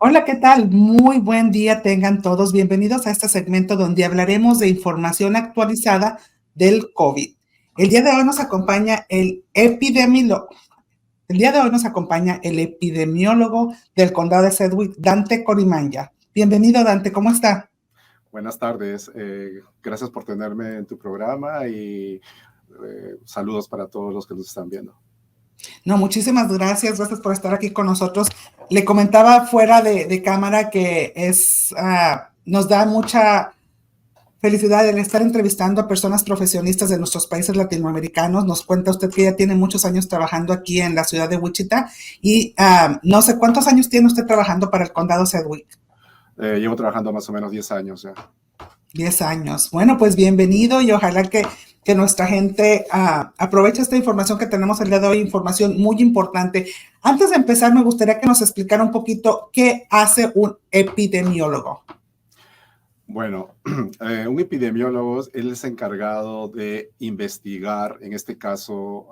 Hola, ¿qué tal? Muy buen día tengan todos. Bienvenidos a este segmento donde hablaremos de información actualizada del COVID. El día de hoy nos acompaña el epidemiólogo del condado de Sedgwick, Dante Corimanya. Bienvenido, Dante, ¿cómo está? Buenas tardes, gracias por tenerme en tu programa y saludos para todos los que nos están viendo. No, muchísimas gracias por estar aquí con nosotros. Le comentaba fuera de cámara que nos da mucha felicidad el estar entrevistando a personas profesionistas de nuestros países latinoamericanos. Nos cuenta usted que ya tiene muchos años trabajando aquí en la ciudad de Wichita y no sé cuántos años tiene usted trabajando para el condado Sedgwick. Llevo trabajando más o menos 10 años ya. 10 años. Bueno, pues bienvenido y ojalá que nuestra gente aproveche esta información que tenemos el día de hoy, información muy importante. Antes de empezar, me gustaría que nos explicara un poquito qué hace un epidemiólogo. Bueno, un epidemiólogo, él es encargado de investigar, en este caso,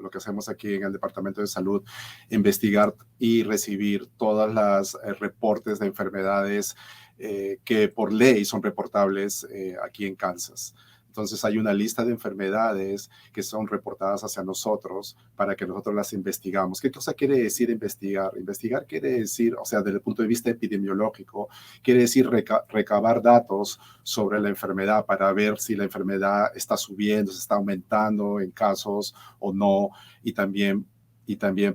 lo que hacemos aquí en el Departamento de Salud, investigar y recibir todas las reportes de enfermedades que por ley son reportables aquí en Kansas. Entonces hay una lista de enfermedades que son reportadas hacia nosotros para que nosotros las investigamos. ¿Qué cosa quiere decir investigar? Investigar quiere decir, o sea, desde el punto de vista epidemiológico, quiere decir recabar datos sobre la enfermedad para ver si la enfermedad está subiendo, se está aumentando en casos o no, y también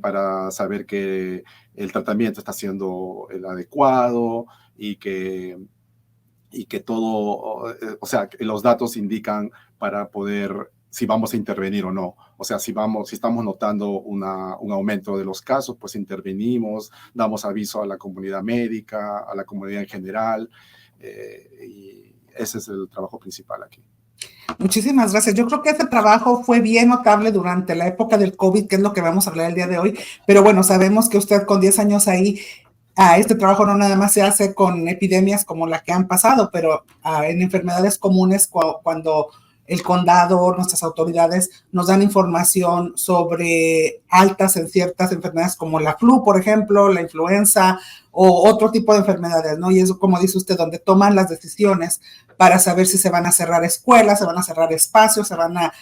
para saber que el tratamiento está siendo el adecuado y que todo, o sea, que los datos indican para poder si vamos a intervenir o no. O sea, si estamos notando un aumento de los casos, pues intervenimos, damos aviso a la comunidad médica, a la comunidad en general, y ese es el trabajo principal aquí. Muchísimas gracias. Yo creo que este trabajo fue bien notable durante la época del COVID, que es lo que vamos a hablar el día de hoy. Pero bueno, sabemos que usted con 10 años ahí, este trabajo no nada más se hace con epidemias como la que han pasado, pero en enfermedades comunes cuando el condado, nuestras autoridades nos dan información sobre altas en ciertas enfermedades como la flu, por ejemplo, la influenza o otro tipo de enfermedades, ¿no? Y eso, como dice usted, donde toman las decisiones para saber si se van a cerrar escuelas, se van a cerrar espacios, se van a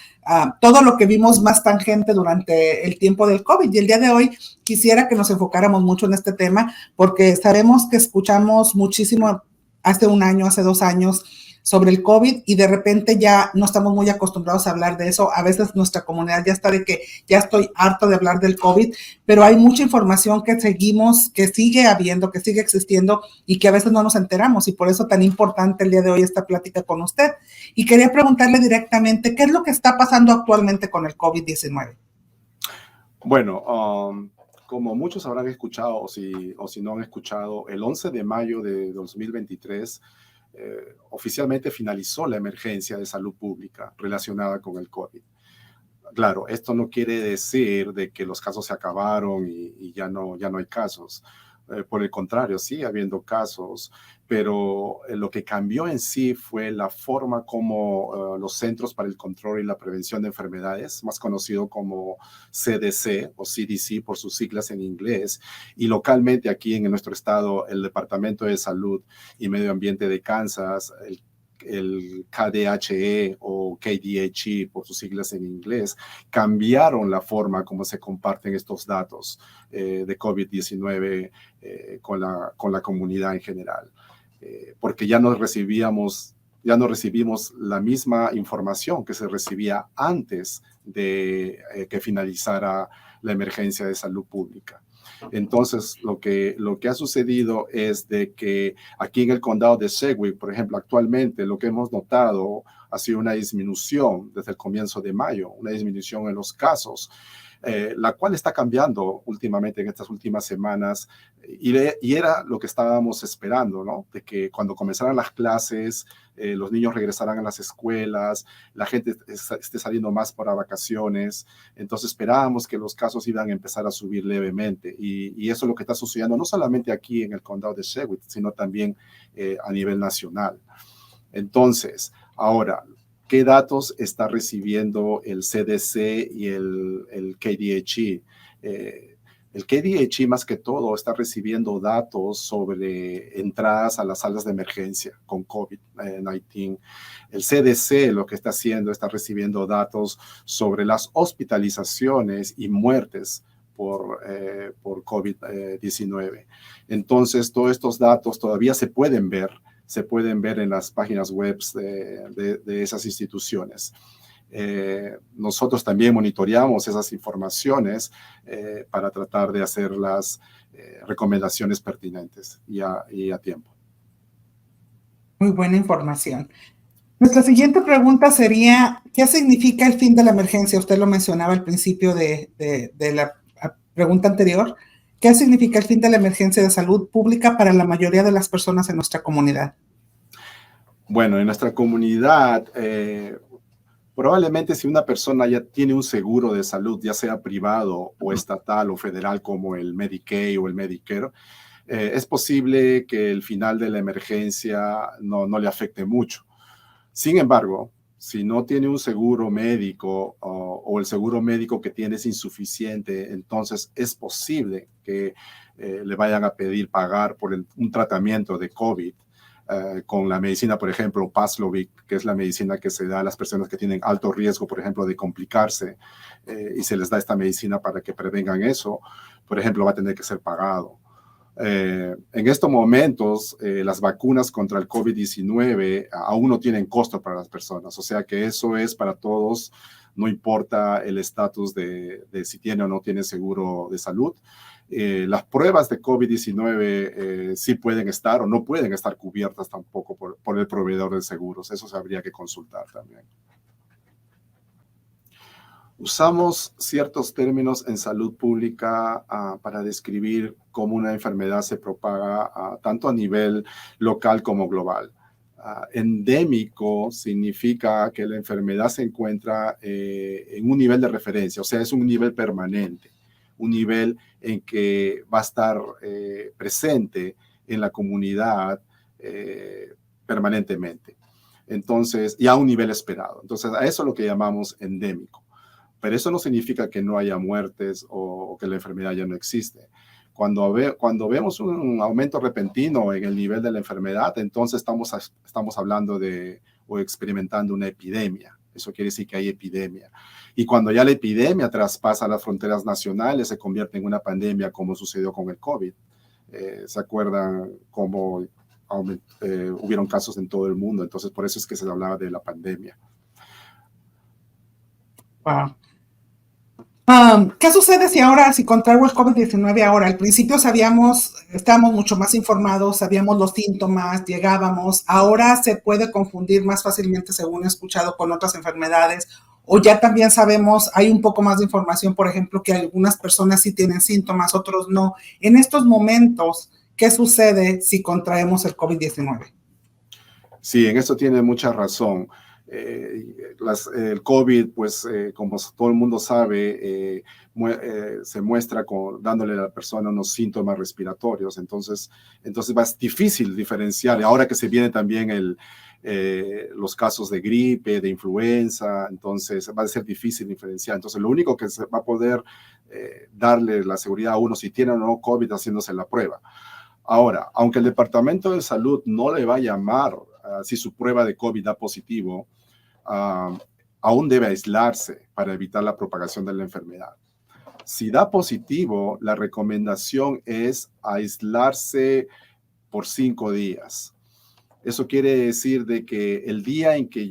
todo lo que vimos más tangente durante el tiempo del COVID. Y el día de hoy quisiera que nos enfocáramos mucho en este tema porque sabemos que escuchamos muchísimo hace un año, hace 2 años sobre el COVID y de repente ya no estamos muy acostumbrados a hablar de eso. A veces nuestra comunidad ya está de que ya estoy harto de hablar del COVID, pero hay mucha información que seguimos, que sigue habiendo, que sigue existiendo y que a veces no nos enteramos y por eso tan importante el día de hoy esta plática con usted. Y quería preguntarle directamente, ¿qué es lo que está pasando actualmente con el COVID-19? Bueno, como muchos habrán escuchado o si no han escuchado, el 11 de mayo de 2023 oficialmente finalizó la emergencia de salud pública relacionada con el COVID. Claro, esto no quiere decir de que los casos se acabaron y ya no hay casos. Por el contrario, sigue habiendo casos, pero lo que cambió en sí fue la forma como los Centros para el Control y la Prevención de Enfermedades, más conocido como CDC o CDC por sus siglas en inglés, y localmente aquí en nuestro estado, el Departamento de Salud y Medio Ambiente de Kansas, el KDHE o KDHE por sus siglas en inglés, cambiaron la forma como se comparten estos datos de COVID-19 con la comunidad en general, porque ya no recibimos la misma información que se recibía antes de que finalizara la emergencia de salud pública. Entonces, lo que ha sucedido es de que aquí en el condado de Sedgwick, por ejemplo, actualmente lo que hemos notado ha sido una disminución desde el comienzo de mayo, una disminución en los casos, la cual está cambiando últimamente en estas últimas semanas y era lo que estábamos esperando, ¿no? De que cuando comenzaran las clases, los niños regresaran a las escuelas, la gente esté saliendo más para vacaciones, entonces esperábamos que los casos iban a empezar a subir levemente y eso es lo que está sucediendo no solamente aquí en el condado de Sedgwick, sino también a nivel nacional. Entonces, ahora, ¿qué datos está recibiendo el CDC y el KDHE? El KDHE más que todo está recibiendo datos sobre entradas a las salas de emergencia con COVID-19. El CDC lo que está haciendo está recibiendo datos sobre las hospitalizaciones y muertes por COVID-19. Entonces, todos estos datos todavía se pueden ver en las páginas web de esas instituciones. Nosotros también monitoreamos esas informaciones para tratar de hacer las recomendaciones pertinentes y a tiempo. Muy buena información. Nuestra siguiente pregunta sería, ¿qué significa el fin de la emergencia? Usted lo mencionaba al principio de la pregunta anterior. ¿Qué significa el fin de la emergencia de salud pública para la mayoría de las personas en nuestra comunidad? Bueno, en nuestra comunidad, probablemente si una persona ya tiene un seguro de salud, ya sea privado o estatal o federal como el Medicaid o el Medicare, es posible que el final de la emergencia no le afecte mucho. Sin embargo, si no tiene un seguro médico o el seguro médico que tiene es insuficiente, entonces es posible que le vayan a pedir pagar por un tratamiento de COVID con la medicina, por ejemplo, Paxlovid, que es la medicina que se da a las personas que tienen alto riesgo, por ejemplo, de complicarse, y se les da esta medicina para que prevengan eso, por ejemplo, va a tener que ser pagado. En estos momentos, las vacunas contra el COVID-19 aún no tienen costo para las personas, o sea que eso es para todos, no importa el estatus de si tiene o no tiene seguro de salud. Las pruebas de COVID-19 sí pueden estar o no pueden estar cubiertas tampoco por el proveedor de seguros, eso se habría que consultar también. Usamos ciertos términos en salud pública para describir cómo una enfermedad se propaga tanto a nivel local como global. Endémico significa que la enfermedad se encuentra en un nivel de referencia, o sea, es un nivel permanente, un nivel en que va a estar presente en la comunidad permanentemente. Entonces, y a un nivel esperado. Entonces, a eso es lo que llamamos endémico. Pero eso no significa que no haya muertes o que la enfermedad ya no existe. Cuando vemos un aumento repentino en el nivel de la enfermedad, entonces estamos hablando o experimentando una epidemia. Eso quiere decir que hay epidemia. Y cuando ya la epidemia traspasa las fronteras nacionales, se convierte en una pandemia como sucedió con el COVID. ¿Se acuerdan cómo hubieron casos en todo el mundo? Entonces, por eso es que se hablaba de la pandemia. Wow. ¿Qué sucede si contraigo el COVID-19 ahora? Al principio estábamos mucho más informados, sabíamos los síntomas, llegábamos. Ahora se puede confundir más fácilmente, según he escuchado, con otras enfermedades. O ya también sabemos, hay un poco más de información, por ejemplo, que algunas personas sí tienen síntomas, otros no. En estos momentos, ¿qué sucede si contraemos el COVID-19? Sí, en eso tiene mucha razón. El COVID, pues, como todo el mundo sabe, se muestra dándole a la persona unos síntomas respiratorios. Entonces va a ser difícil diferenciar. Ahora que se viene también los casos de gripe, de influenza, entonces va a ser difícil diferenciar. Entonces, lo único que se va a poder darle la seguridad a uno si tiene o no COVID haciéndose la prueba. Ahora, aunque el Departamento de Salud no le va a llamar si su prueba de COVID da positivo, aún debe aislarse para evitar la propagación de la enfermedad. Si da positivo, la recomendación es aislarse por 5 días. Eso quiere decir de que el día en que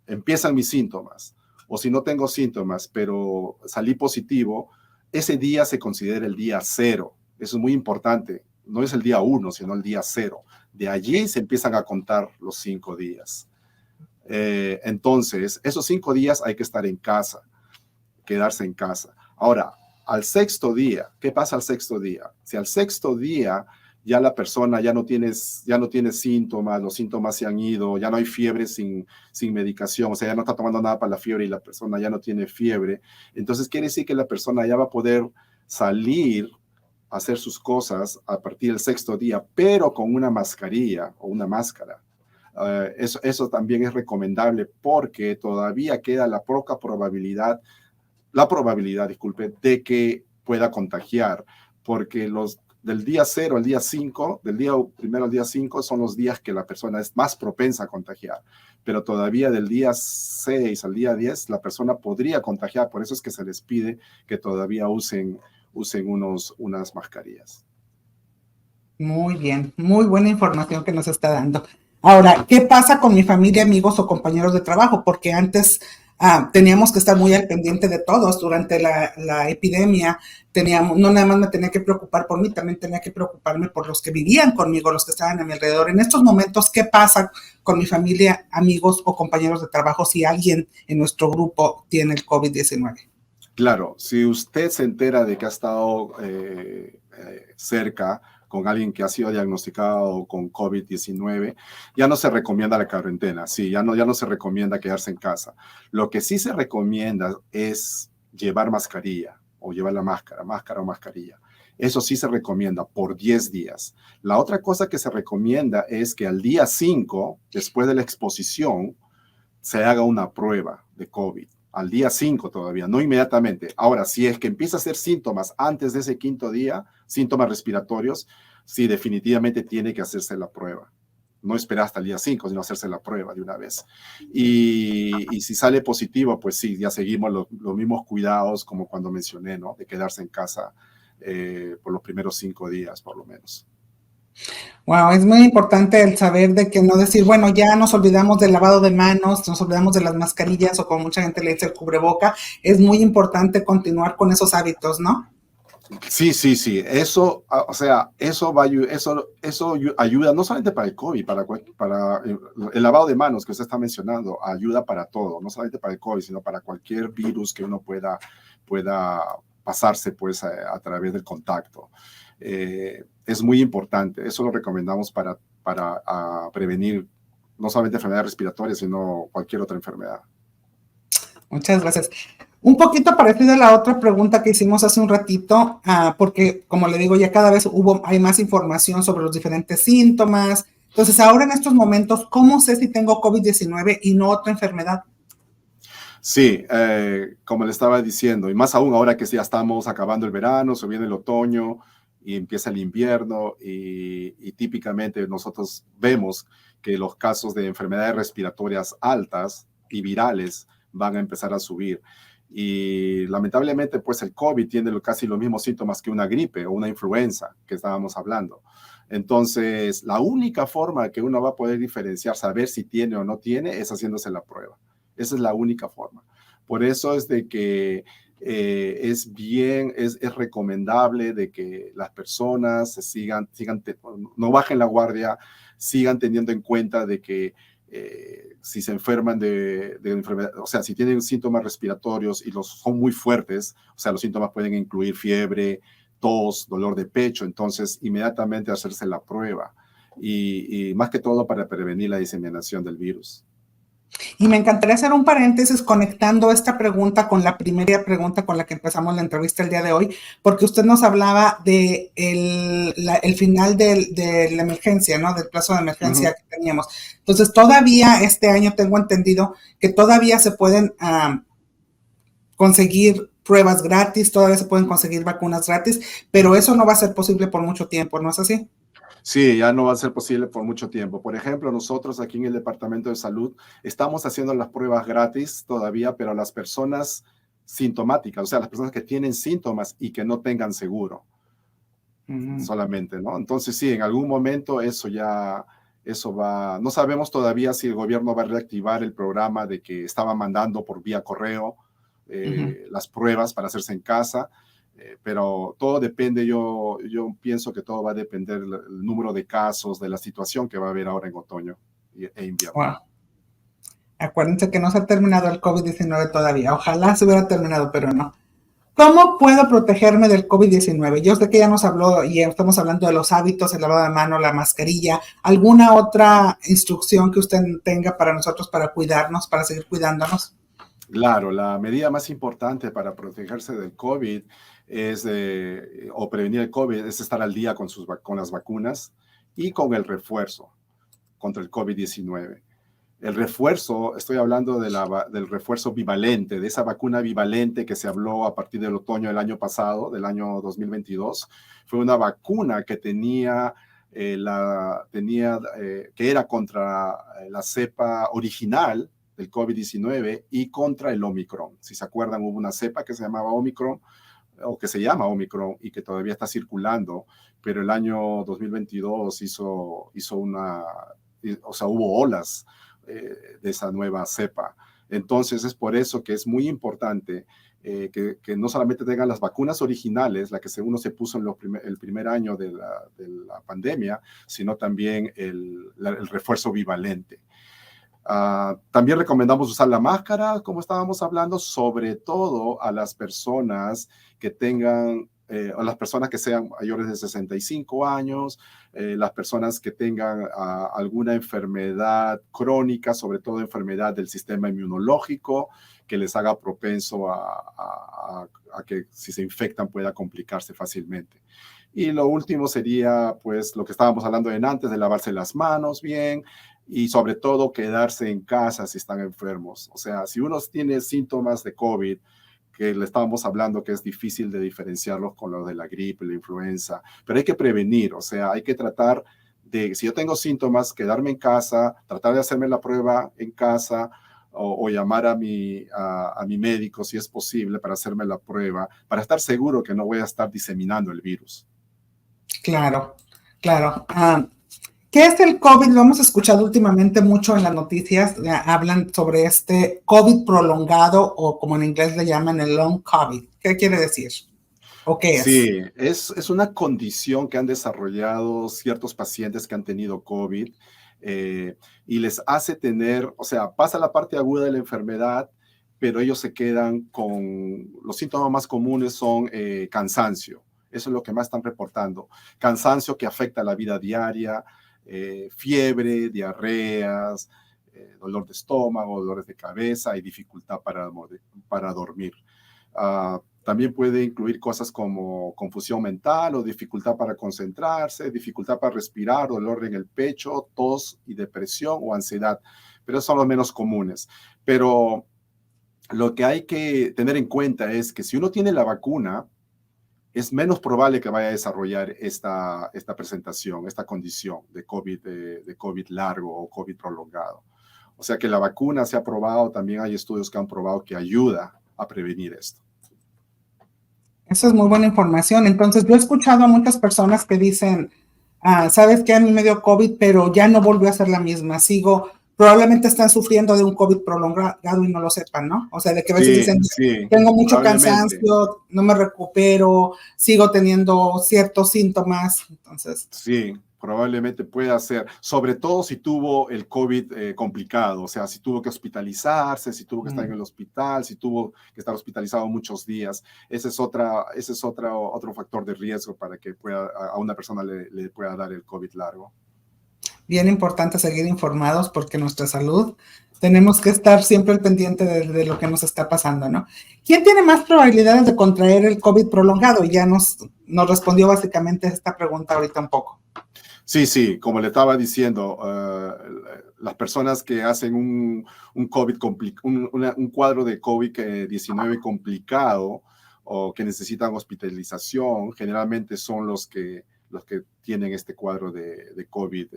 empiezan mis síntomas, o si no tengo síntomas, pero salí positivo, ese día se considera el día 0. Eso es muy importante. No es el día 1, sino el día 0. De allí se empiezan a contar los 5 días. Entonces, esos 5 días hay que estar en casa, quedarse en casa. Ahora, al 6º día, ¿qué pasa al 6º día? Si al 6º día ya la persona ya no tiene síntomas, los síntomas se han ido, ya no hay fiebre sin medicación, o sea, ya no está tomando nada para la fiebre y la persona ya no tiene fiebre, entonces quiere decir que la persona ya va a poder salir hacer sus cosas a partir del 6º día, pero con una mascarilla o una máscara. Eso también es recomendable porque todavía queda la probabilidad, de que pueda contagiar, porque del día 0 al día 5, del día primero al día 5 son los días que la persona es más propensa a contagiar, pero todavía del día 6 al día 10 la persona podría contagiar, por eso es que se les pide que todavía usen unas mascarillas. Muy bien, muy buena información que nos está dando. Ahora, ¿qué pasa con mi familia, amigos o compañeros de trabajo? Porque antes teníamos que estar muy al pendiente de todos durante la epidemia. No nada más me tenía que preocupar por mí, también tenía que preocuparme por los que vivían conmigo, los que estaban a mi alrededor. En estos momentos, ¿qué pasa con mi familia, amigos o compañeros de trabajo si alguien en nuestro grupo tiene el COVID-19? Claro, si usted se entera de que ha estado cerca con alguien que ha sido diagnosticado con COVID-19, ya no se recomienda la cuarentena, sí, ya no se recomienda quedarse en casa. Lo que sí se recomienda es llevar mascarilla o llevar la máscara o mascarilla. Eso sí se recomienda por 10 días. La otra cosa que se recomienda es que al día 5, después de la exposición, se haga una prueba de COVID. Al día 5 todavía, no inmediatamente. Ahora, si es que empieza a hacer síntomas antes de ese quinto día, síntomas respiratorios, sí, definitivamente tiene que hacerse la prueba. No esperar hasta el día 5, sino hacerse la prueba de una vez. Y si sale positivo, pues sí, ya seguimos los mismos cuidados como cuando mencioné, ¿no? De quedarse en casa por los primeros 5 días, por lo menos. Wow, es muy importante el saber de que no decir, bueno, ya nos olvidamos del lavado de manos, nos olvidamos de las mascarillas o como mucha gente le dice el cubreboca. Es muy importante continuar con esos hábitos, ¿no? Sí, sí, sí. Eso, o sea, eso ayuda no solamente para el COVID, para el lavado de manos que usted está mencionando, ayuda para todo, no solamente para el COVID, sino para cualquier virus que uno pueda pasarse pues a través del contacto. Es muy importante. Eso lo recomendamos para prevenir no solamente enfermedades respiratorias, sino cualquier otra enfermedad. Muchas gracias. Un poquito parecido a la otra pregunta que hicimos hace un ratito, porque como le digo, ya cada vez hay más información sobre los diferentes síntomas. Entonces, ahora en estos momentos, ¿cómo sé si tengo COVID-19 y no otra enfermedad? Sí, como le estaba diciendo, y más aún ahora que ya estamos acabando el verano, se viene el otoño y empieza el invierno y típicamente nosotros vemos que los casos de enfermedades respiratorias altas y virales van a empezar a subir. Y lamentablemente, pues el COVID tiene casi los mismos síntomas que una gripe o una influenza que estábamos hablando. Entonces, la única forma que uno va a poder diferenciar, saber si tiene o no tiene, es haciéndose la prueba. Esa es la única forma. Por eso es de que es recomendable de que las personas no bajen la guardia, sigan teniendo en cuenta de que si se enferman de enfermedad, o sea, si tienen síntomas respiratorios y son muy fuertes, o sea, los síntomas pueden incluir fiebre, tos, dolor de pecho, entonces inmediatamente hacerse la prueba y más que todo para prevenir la diseminación del virus. Y me encantaría hacer un paréntesis conectando esta pregunta con la primera pregunta con la que empezamos la entrevista el día de hoy, porque usted nos hablaba de el final de la emergencia, ¿no? Del plazo de emergencia que teníamos. Entonces, todavía este año tengo entendido que todavía se pueden conseguir pruebas gratis, todavía se pueden conseguir vacunas gratis, pero eso no va a ser posible por mucho tiempo, ¿no es así? Sí, ya no va a ser posible por mucho tiempo. Por ejemplo, nosotros aquí en el Departamento de Salud estamos haciendo las pruebas gratis todavía, pero a las personas sintomáticas, o sea, las personas que tienen síntomas y que no tengan seguro solamente, ¿no? Entonces, sí, en algún momento eso va, no sabemos todavía si el gobierno va a reactivar el programa de que estaba mandando por vía correo las pruebas para hacerse en casa. Pero todo depende, yo pienso que todo va a depender del número de casos, de la situación que va a haber ahora en otoño e invierno. Wow. Acuérdense que no se ha terminado el COVID-19 todavía. Ojalá se hubiera terminado, pero no. ¿Cómo puedo protegerme del COVID-19? Yo sé que ya nos habló y estamos hablando de los hábitos, el lavado de mano, la mascarilla. ¿Alguna otra instrucción que usted tenga para nosotros para cuidarnos, para seguir cuidándonos? Claro, la medida más importante para protegerse del COVID o prevenir el COVID es estar al día con las vacunas y con el refuerzo contra el COVID-19. El refuerzo, estoy hablando del refuerzo bivalente, de esa vacuna bivalente que se habló a partir del otoño del año pasado, del año 2022. Fue una vacuna que que era contra la cepa original del COVID-19 y contra el Omicron. Si se acuerdan, hubo una cepa que se llamaba Omicron, o que se llama Omicron y que todavía está circulando, pero el año 2022 hubo olas de esa nueva cepa. Entonces es por eso que es muy importante que no solamente tengan las vacunas originales, la que uno se puso en el primer año de la pandemia, sino también el refuerzo bivalente. También recomendamos usar la máscara, como estábamos hablando, sobre todo a las personas que tengan, a las personas que sean mayores de 65 años, las personas que tengan alguna enfermedad crónica, sobre todo enfermedad del sistema inmunológico, que les haga propenso a que si se infectan pueda complicarse fácilmente. Y lo último sería, pues, lo que estábamos hablando antes, de lavarse las manos bien, y sobre todo quedarse en casa si están enfermos. O sea, si uno tiene síntomas de COVID, que le estábamos hablando que es difícil de diferenciarlos con los de la gripe, la influenza, pero hay que prevenir, o sea, hay que tratar de, si yo tengo síntomas, quedarme en casa, tratar de hacerme la prueba en casa, o llamar a mi médico si es posible para hacerme la prueba, para estar seguro que no voy a estar diseminando el virus. Claro, claro. ¿Qué es el COVID? Lo hemos escuchado últimamente mucho en las noticias. Hablan sobre este COVID prolongado, o como en inglés le llaman el long COVID. ¿Qué quiere decir? ¿O qué es? Sí, es una condición que han desarrollado ciertos pacientes que han tenido COVID y les hace tener, o sea, pasa la parte aguda de la enfermedad, pero ellos se quedan con, los síntomas más comunes son cansancio. Eso es lo que más están reportando. Cansancio que afecta la vida diaria, fiebre, diarreas, dolor de estómago, dolores de cabeza y dificultad para dormir. También puede incluir cosas como confusión mental o dificultad para concentrarse, dificultad para respirar, dolor en el pecho, tos y depresión o ansiedad. Pero esos son los menos comunes. Pero lo que hay que tener en cuenta es que si uno tiene la vacuna, es menos probable que vaya a desarrollar esta presentación, esta condición de COVID largo o COVID prolongado. O sea que la vacuna se ha probado, también hay estudios que han probado que ayuda a prevenir esto. Eso es muy buena información. Entonces, yo he escuchado a muchas personas que dicen, sabes que a mí me dio COVID, pero ya no volvió a ser la misma. Probablemente están sufriendo de un COVID prolongado y no lo sepan, ¿no? O sea, de que a veces dicen, tengo mucho cansancio, no me recupero, sigo teniendo ciertos síntomas. Entonces, sí, probablemente pueda ser, sobre todo si tuvo el COVID complicado, o sea, si tuvo que hospitalizarse, si tuvo que estar en el hospital, si tuvo que estar hospitalizado muchos días. Ese es otro factor de riesgo para que a una persona le pueda dar el COVID largo. Bien importante seguir informados, porque nuestra salud tenemos que estar siempre al pendiente de lo que nos está pasando, ¿no? ¿Quién tiene más probabilidades de contraer el COVID prolongado? Y ya nos respondió básicamente esta pregunta ahorita un poco. Sí, como le estaba diciendo, las personas que hacen un cuadro de COVID-19 complicado o que necesitan hospitalización, generalmente son los que tienen este cuadro de COVID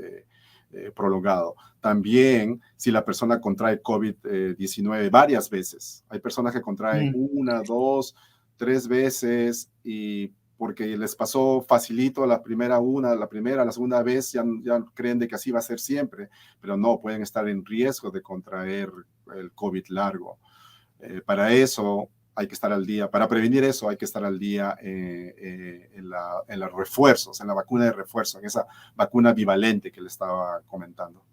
prolongado. También, si la persona contrae COVID-19 varias veces, hay personas que contraen 1, 2, 3 veces y porque les pasó facilito la la segunda vez, ya creen de que así va a ser siempre, pero no, pueden estar en riesgo de contraer el COVID largo. Para eso hay que estar al día, para prevenir eso hay que estar al día en los refuerzos, en la vacuna de refuerzo, en esa vacuna bivalente que le estaba comentando.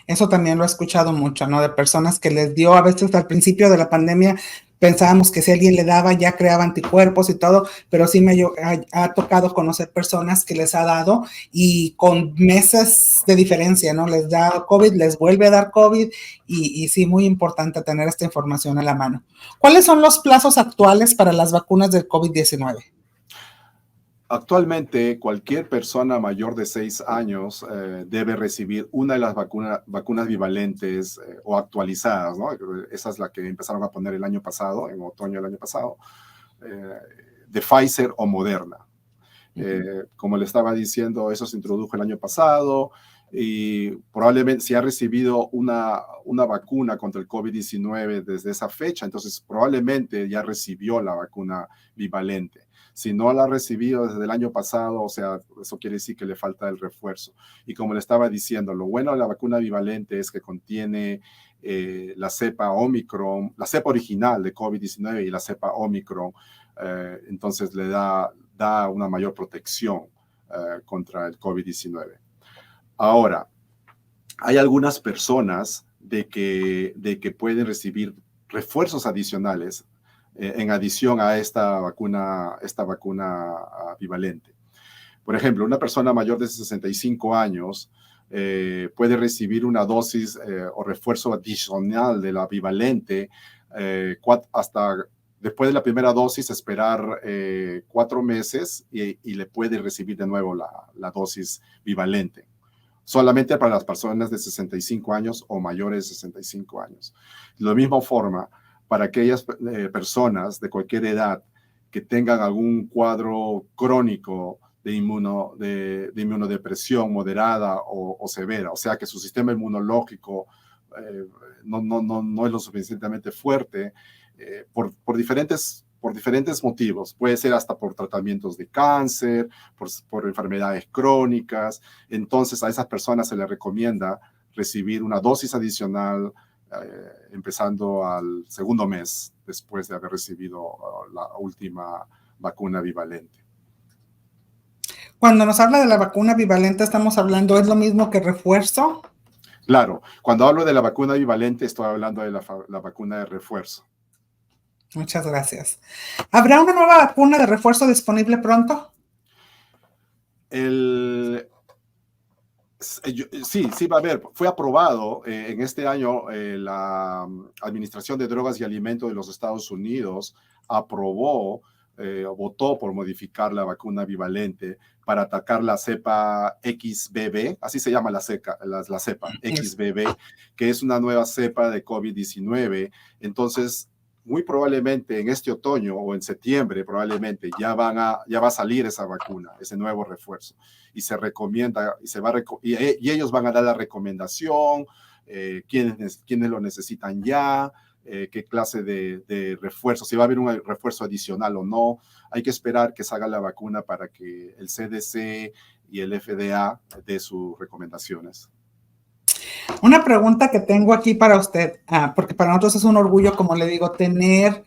Eso también lo he escuchado mucho, ¿no? De personas que les dio, a veces al principio de la pandemia, pensábamos que si alguien le daba ya creaba anticuerpos y todo, pero sí me ha tocado conocer personas que les ha dado y con meses de diferencia, ¿no? Les da COVID, les vuelve a dar COVID y sí, muy importante tener esta información a la mano. ¿Cuáles son los plazos actuales para las vacunas del COVID-19? Actualmente, cualquier persona mayor de 6 años debe recibir una de las vacunas bivalentes o actualizadas, ¿no? Esa es la que empezaron a poner el año pasado, en otoño del año pasado, eh, de Pfizer o Moderna. Como le estaba diciendo, eso se introdujo el año pasado y probablemente si ha recibido una vacuna contra el COVID-19 desde esa fecha, entonces probablemente ya recibió la vacuna bivalente. Si no la ha recibido desde el año pasado, o sea, eso quiere decir que le falta el refuerzo. Y como le estaba diciendo, lo bueno de la vacuna bivalente es que contiene la cepa Omicron, la cepa original de COVID-19 y la cepa Omicron, entonces le da una mayor protección contra el COVID-19. Ahora, hay algunas personas de que pueden recibir refuerzos adicionales en adición a esta vacuna bivalente. Por ejemplo, una persona mayor de 65 años puede recibir una dosis o refuerzo adicional de la bivalente hasta después de la primera dosis esperar 4 meses y le puede recibir de nuevo la dosis bivalente. Solamente para las personas de 65 años o mayores de 65 años. De la misma forma, para aquellas personas de cualquier edad que tengan algún cuadro crónico de inmunodepresión moderada o severa, o sea que su sistema inmunológico no es lo suficientemente fuerte, por diferentes motivos. Puede ser hasta por tratamientos de cáncer, por enfermedades crónicas. Entonces a esas personas se les recomienda recibir una dosis adicional empezando al segundo mes después de haber recibido la última vacuna bivalente. Cuando nos habla de la vacuna bivalente, estamos hablando, ¿es lo mismo que refuerzo? Claro, cuando hablo de la vacuna bivalente, estoy hablando de la vacuna de refuerzo. Muchas gracias. ¿Habrá una nueva vacuna de refuerzo disponible pronto? Sí va a haber. Fue aprobado en este año la Administración de Drogas y Alimentos de los Estados Unidos votó por modificar la vacuna bivalente para atacar la cepa XBB, así se llama la cepa XBB, que es una nueva cepa de COVID-19. Entonces, muy probablemente en este otoño o en septiembre probablemente ya va a salir esa vacuna, ese nuevo refuerzo, y se recomienda y ellos van a dar la recomendación, quiénes lo necesitan ya, qué clase de refuerzo, si va a haber un refuerzo adicional o no. Hay que esperar que salga la vacuna para que el CDC y el FDA dé sus recomendaciones. Una pregunta que tengo aquí para usted, porque para nosotros es un orgullo, como le digo, tener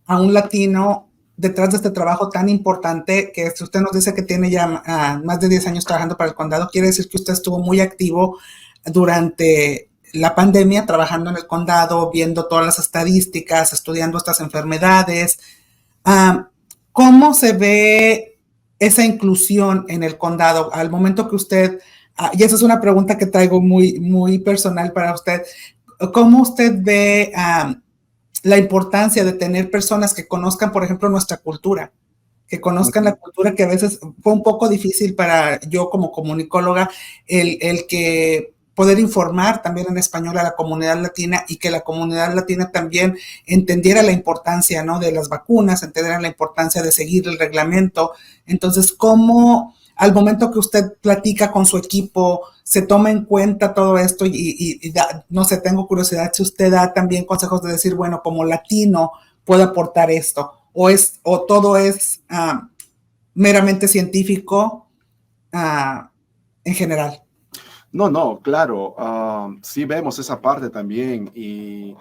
a un latino detrás de este trabajo tan importante, que si usted nos dice que tiene ya más de 10 años trabajando para el condado, quiere decir que usted estuvo muy activo durante la pandemia, trabajando en el condado, viendo todas las estadísticas, estudiando estas enfermedades. ¿Cómo se ve esa inclusión en el condado al momento que usted, y esa es una pregunta que traigo muy, muy personal para usted, ¿cómo usted ve la importancia de tener personas que conozcan, por ejemplo, nuestra cultura, que conozcan la cultura, que a veces fue un poco difícil para yo como comunicóloga, el que poder informar también en español a la comunidad latina y que la comunidad latina también entendiera la importancia, ¿no?, de las vacunas, entendiera la importancia de seguir el reglamento? Entonces, ¿cómo al momento que usted platica con su equipo se toma en cuenta todo esto no sé, tengo curiosidad si usted da también consejos de decir, bueno, como latino puedo aportar esto, o todo es meramente científico en general? No, claro, sí vemos esa parte también y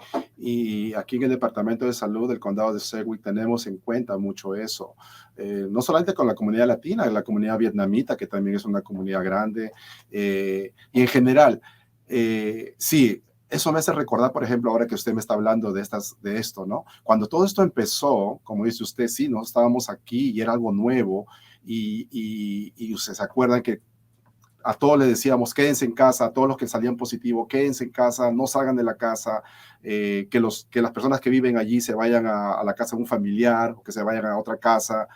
aquí en el Departamento de Salud del Condado de Sedgwick tenemos en cuenta mucho eso, no solamente con la comunidad latina, la comunidad vietnamita, que también es una comunidad grande, y en general, sí, eso me hace recordar, por ejemplo, ahora que usted me está hablando de esto, ¿no? Cuando todo esto empezó, como dice usted, sí, no estábamos aquí y era algo nuevo y ustedes se acuerdan que a todos les decíamos, quédense en casa, a todos los que salían positivos, quédense en casa, no salgan de la casa, que las personas que viven allí se vayan a la casa de un familiar o que se vayan a otra casa.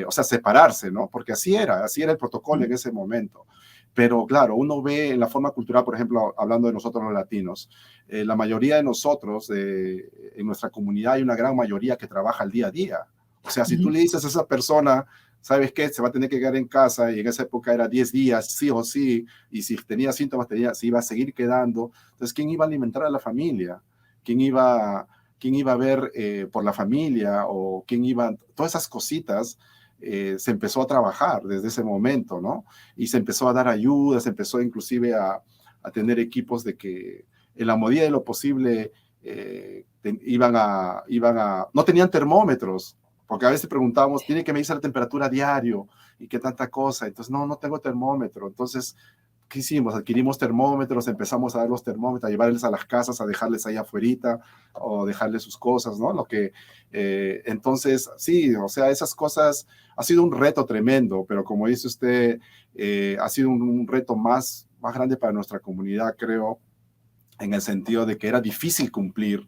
o sea, separarse, ¿no? Porque así era el protocolo en ese momento. Pero claro, uno ve en la forma cultural, por ejemplo, hablando de nosotros los latinos, la mayoría de nosotros, en nuestra comunidad hay una gran mayoría que trabaja al día a día. O sea, si tú le dices a esa persona, ¿sabes qué? Se va a tener que quedar en casa, y en esa época era 10 días, sí o sí, y si tenía síntomas, se iba a seguir quedando. Entonces, ¿quién iba a alimentar a la familia? ¿Quién iba a ver por la familia? O quién iba, todas esas cositas. Se empezó a trabajar desde ese momento, ¿no? Y se empezó a dar ayuda, se empezó inclusive a tener equipos de que en la medida de lo posible no tenían termómetros, porque a veces preguntábamos, tiene que medirse la temperatura diario y qué tanta cosa. Entonces, no tengo termómetro. Entonces, ¿qué hicimos? Adquirimos termómetros, empezamos a dar los termómetros, a llevarles a las casas, a dejarles ahí afuerita o dejarles sus cosas, ¿no? Entonces, sí, o sea, esas cosas ha sido un reto tremendo, pero como dice usted, ha sido un reto más grande para nuestra comunidad, creo, en el sentido de que era difícil cumplir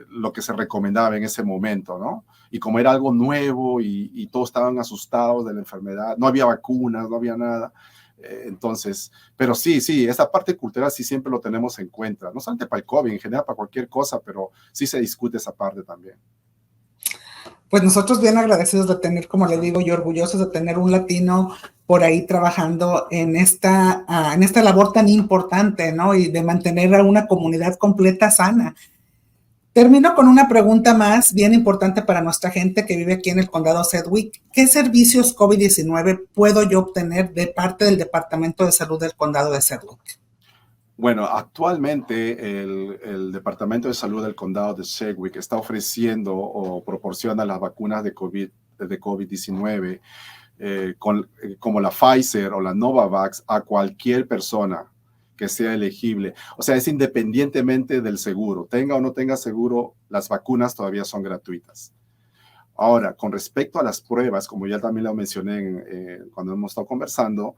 lo que se recomendaba en ese momento, ¿no? Y como era algo nuevo y todos estaban asustados de la enfermedad, no había vacunas, no había nada. Entonces, pero sí, esa parte cultural sí siempre lo tenemos en cuenta, no solamente para el COVID, en general para cualquier cosa, pero sí se discute esa parte también. Pues nosotros bien agradecidos de tener, como le digo, y orgullosos de tener un latino por ahí trabajando en esta labor tan importante, ¿no? Y de mantener a una comunidad completa sana. Termino con una pregunta más bien importante para nuestra gente que vive aquí en el condado Sedgwick. ¿Qué servicios COVID-19 puedo yo obtener de parte del Departamento de Salud del condado de Sedgwick? Bueno, actualmente el Departamento de Salud del condado de Sedgwick está ofreciendo o proporciona las vacunas de COVID-19 como la Pfizer o la Novavax a cualquier persona que sea elegible. O sea, es independientemente del seguro. Tenga o no tenga seguro, las vacunas todavía son gratuitas. Ahora, con respecto a las pruebas, como ya también lo mencioné cuando hemos estado conversando,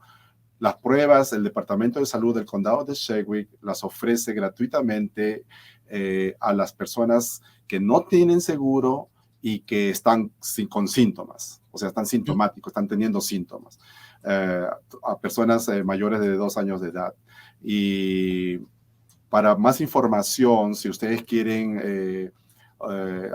las pruebas, el Departamento de Salud del Condado de Sedgwick las ofrece gratuitamente a las personas que no tienen seguro y que están con síntomas, o sea, están sintomáticos, están teniendo síntomas, a personas mayores de 2 años de edad. Y para más información, si ustedes quieren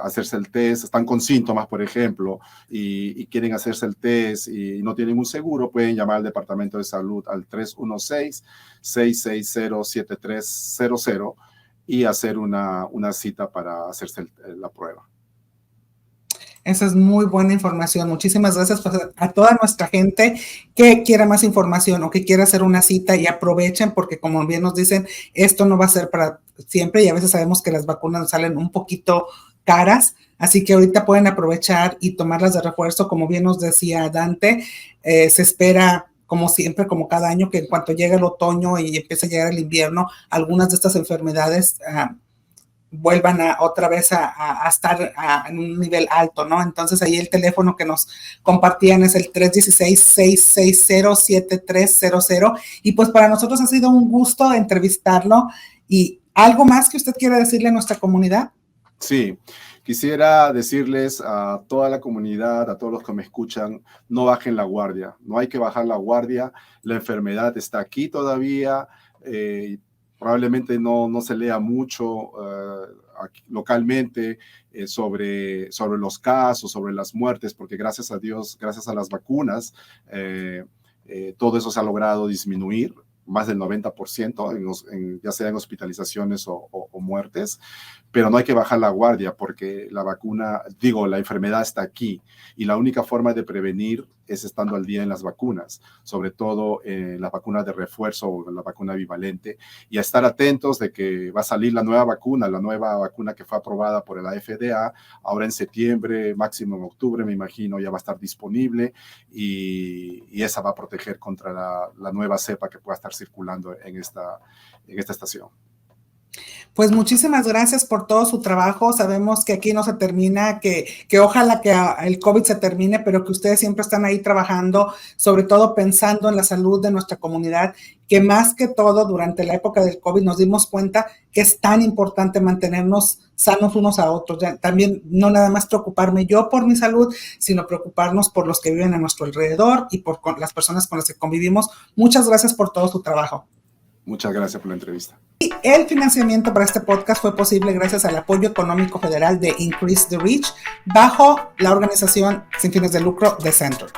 hacerse el test, están con síntomas, por ejemplo, y quieren hacerse el test y no tienen un seguro, pueden llamar al Departamento de Salud al 316-660-7300 y hacer una cita para hacerse la prueba. Esa es muy buena información. Muchísimas gracias a toda nuestra gente que quiera más información o que quiera hacer una cita, y aprovechen porque, como bien nos dicen, esto no va a ser para siempre y a veces sabemos que las vacunas salen un poquito caras. Así que ahorita pueden aprovechar y tomarlas de refuerzo. Como bien nos decía Dante, se espera, como siempre, como cada año, que en cuanto llegue el otoño y empiece a llegar el invierno, algunas de estas enfermedades vuelvan otra vez a estar en un nivel alto, ¿no? Entonces ahí el teléfono que nos compartían es el 316-660-7300, y pues para nosotros ha sido un gusto entrevistarlo. ¿Y algo más que usted quiera decirle a nuestra comunidad? Sí, quisiera decirles a toda la comunidad, a todos los que me escuchan, no bajen la guardia, no hay que bajar la guardia, la enfermedad está aquí todavía, probablemente no se lea mucho aquí, localmente sobre los casos, sobre las muertes, porque gracias a Dios, gracias a las vacunas, todo eso se ha logrado disminuir más del 90%, ya sea en hospitalizaciones o muertes, pero no hay que bajar la guardia porque la enfermedad está aquí y la única forma de prevenir es estando al día en las vacunas, sobre todo en las vacunas de refuerzo o la vacuna bivalente, y a estar atentos de que va a salir la nueva vacuna que fue aprobada por la FDA, ahora en septiembre, máximo en octubre, me imagino, ya va a estar disponible y esa va a proteger contra la nueva cepa que pueda estar circulando en esta estación. Pues muchísimas gracias por todo su trabajo. Sabemos que aquí no se termina, que ojalá que el COVID se termine, pero que ustedes siempre están ahí trabajando, sobre todo pensando en la salud de nuestra comunidad, que más que todo durante la época del COVID nos dimos cuenta que es tan importante mantenernos sanos unos a otros. Ya, también no nada más preocuparme yo por mi salud, sino preocuparnos por los que viven a nuestro alrededor y por las personas con las que convivimos. Muchas gracias por todo su trabajo. Muchas gracias por la entrevista. El financiamiento para este podcast fue posible gracias al apoyo económico federal de Increase the Reach bajo la organización sin fines de lucro The Center.